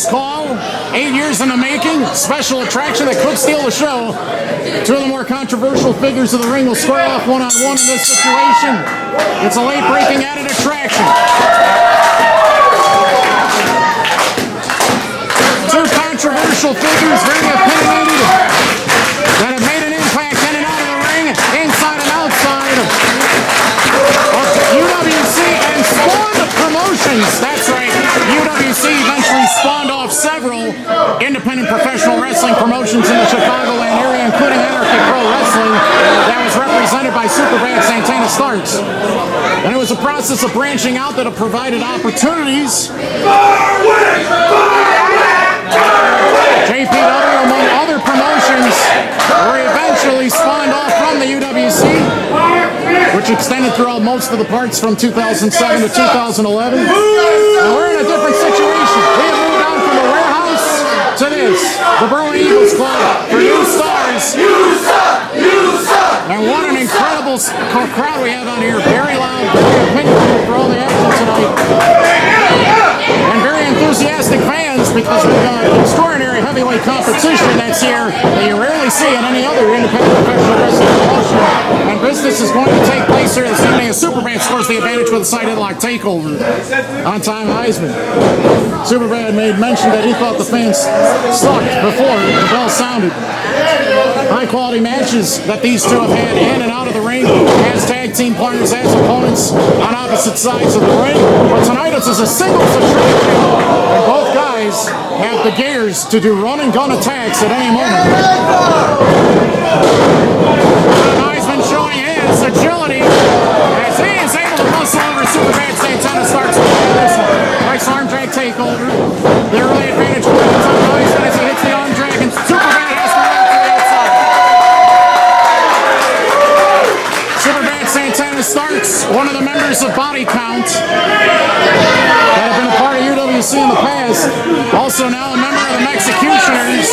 Close call, 8 years in the making, special attraction that could steal the show. Two of the more controversial figures of the ring will square off one-on-one in this situation. It's a late-breaking added attraction. Two controversial figures, very opinionated, that have made an impact in and out of the ring, inside and outside of UWC and spawned promotions. That's right, UWC eventually spawned off several independent professional wrestling promotions in the Chicagoland area, including Anarchy Pro Wrestling, that was represented by Superbad Santana Starks. And it was a process of branching out that have provided opportunities. JPW, among other promotions, were eventually spawned off from the UWC, which extended throughout most of the parts from 2007 to 2011. And we're in a different situation. We have moved on from the warehouse to this, the Berywn Eagles Club for new stars. And what an incredible crowd we have on here. Very loud, very opinionated for all the action tonight. And very enthusiastic fans, because we've got extraordinary heavyweight competition that's here that you rarely see in any other independent professional wrestling promotion. And business is going to take place here this evening as Superbad scores the advantage with a side headlock takeover on Time Heisman. Superbad made mention that he thought the fans sucked before the bell sounded. High quality matches that these two have had in and out of the ring as tag team partners, as opponents on opposite sides of the ring. But tonight this is a singles attraction, and both guys have the gears to do run and gun attacks at any moment. Heisman showing his agility as he is able to muscle over Superbad Santana Starks with this one. Nice arm drag takeover. The early advantage for Heisman as he hits the arm drag, and Superbad has to run to the outside. Superbad Santana Starks, one of the members of Body Count that have been a part of UWC in the past, also now a member of the Executioners.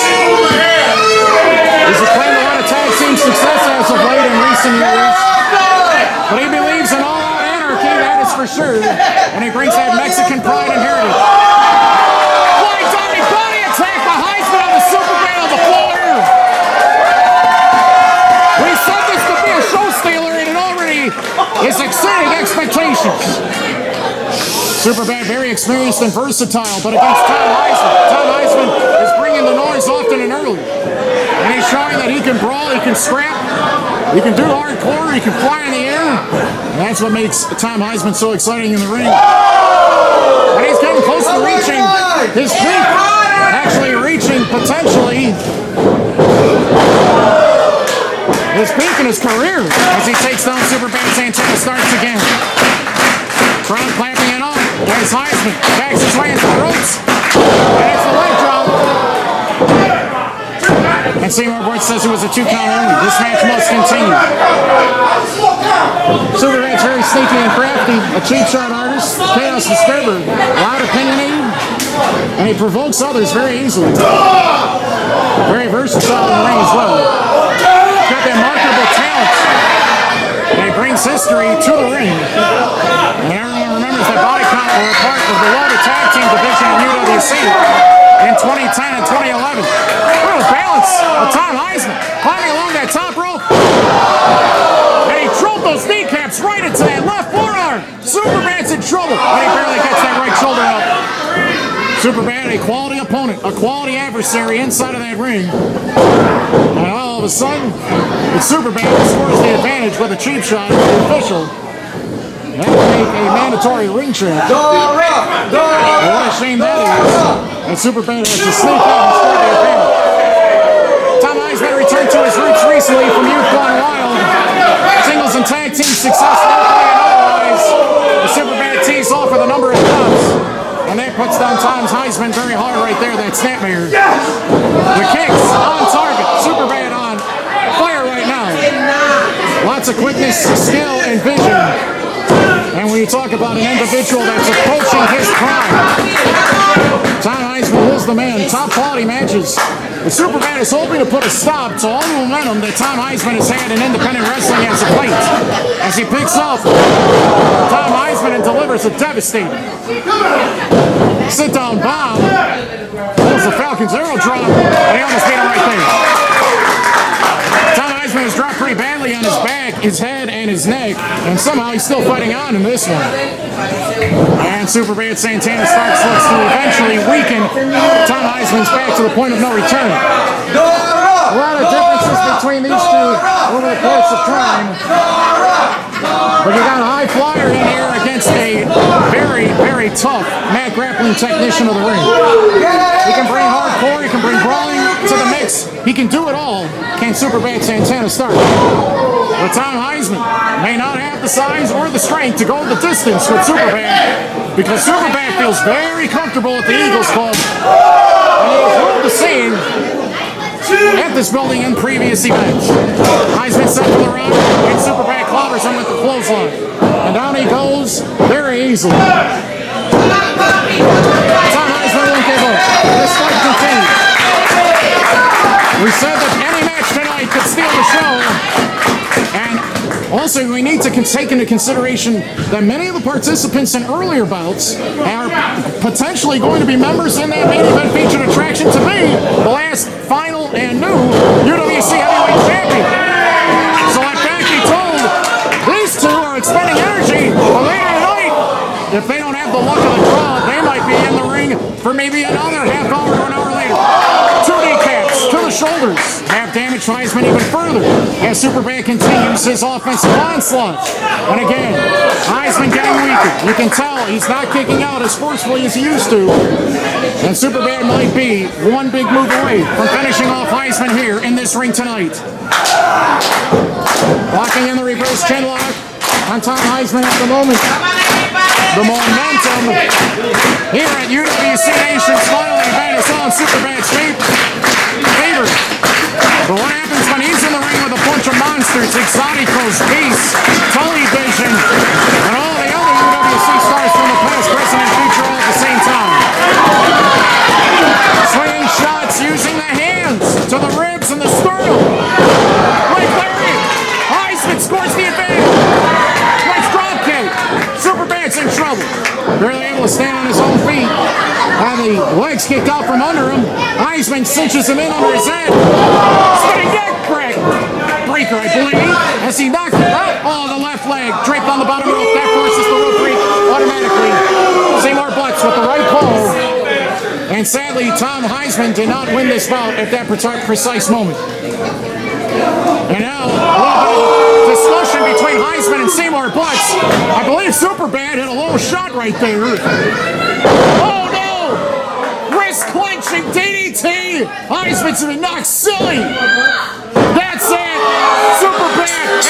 He's acclaimed a lot of tag team success as of late in recent years, but he believes in all-out anarchy, that is for sure, and he brings that Mexican pride and heritage. Flying diving body attack by Heisman on the Superbad on the floor. We said this could be a show stealer, and it already is exceeding expectations. Superbad very experienced and versatile, but against Tom Heisman is bringing the noise often and early. And he's showing that he can brawl, he can scrap, he can do hardcore, he can fly in the air. And that's what makes Tom Heisman so exciting in the ring. And he's getting close to reaching his peak, actually reaching potentially his peak in his career as he takes down Superbad Santana Starks again. Crowd clapping it up as Heisman backs his way into the ropes. And it's a leg drop. And Seymour Boyd says it was a 2 count only. This match must continue. Superbad's very sneaky and crafty, a cheap shot artist, chaos disturber, loud, opinionated, and he provokes others very easily. Very versatile in the ring as well. He's got that marketable talent, and he brings history to the ring. And everyone remembers that Body Count were a part of the loaded tag team division in UWC in 2010 and 2011. What a balance of Tom Heisman climbing along that top rope. And he drove those kneecaps right into that left forearm. Superbad's in trouble, but he barely gets that right shoulder up. Superbad, a quality opponent, a quality adversary inside of that ring. And all of a sudden, it's Superbad who scores the advantage with a cheap shot, the official. That would make a mandatory ring check. What a shame that is. And Superbad has to sneak out and score the advantage. Tom Heisman returned to his roots recently from Youth Gone Wild. Singles and tag team success locally and otherwise. The Superbad tees off with a number of cuts. And that puts down Tom Heisman very hard right there, that snapmare. The kicks on target. Superbad on fire right now. Lots of quickness, skill, and vision. And when you talk about an individual that's approaching his prime, Tom Heisman is the man. Top quality matches. The Superbad is hoping to put a stop to all the momentum that Tom Heisman has had in independent wrestling as of late. As he picks up Tom Heisman and delivers delivers a devastating sit-down bomb. Pulls the Falcon's arrow drop, and he almost beat him right there. Tom Heisman was dropped pretty badly on his back, his head, and his neck, and somehow he's still fighting on in this one. And Superbad Santana Starks looks to eventually weaken Tom Heisman's back to the point of no return. A lot of differences between these two over the course of time. But you got a high flyer in here against a very, very tough mat grappling technician of the ring. He can bring hardcore, he can bring brawling to the mix. He can do it all. Can Superbad Santana Starks? But Tom Heisman may not have the size or the strength to go the distance with Superbad, because Superbad feels very comfortable at the Eagles Club. And he has ruled the scene at this building in previous events. Heisman set to the rock, and Superbad clobbers him with the clothesline. And down he goes very easily. Tom Heisman won't give up. This fight continues. We said that any match tonight could steal the show. And also, we need to take into consideration that many of the participants in earlier bouts are potentially going to be members in that main event featured attraction to be the last final and new UWC Heavyweight Champion. So let that be told, these two are expending energy, but later tonight, if they don't have the luck of the draw, they might be in the ring for maybe another half hour to an hour later. 2 kneecaps to the shoulders have damaged Heisman even further as Superbad continues his offensive onslaught. And again, Heisman getting weaker. You can tell he's not kicking out as forcefully as he used to. And Superbad might be one big move away from finishing off Heisman here in this ring tonight. Locking in the reverse chinlock on Tom Heisman at the moment. The momentum here at UWC Nation Smiling Event is on Superbad's favor. But what happens when he's in the ring with a bunch of monsters, Exoticos, Peace, Tully Vision, and all the other UWC stars from the past, present, and future all at the same time? Swinging shots using the hands to the ribs and the sternum. Like Larry, Heisman scores the advantage. Nice drop kick. Superbad's in trouble. Barely able to stand on his own feet. And the legs kicked out from under him. Heisman cinches him in under his head. Spinning neck breaker, I believe, as he knocked it out. Oh, the left leg draped on the bottom rope. That forces the rope break automatically. Seymour Butts with the right call. And sadly, Tom Heisman did not win this bout at that precise moment. And now, a little bit of discussion between Heisman and Seymour Butts. I believe Superbad hit a low shot right there. Oh no! Wrist clenching DDT! Heisman's been knocked silly! That's it! Superbad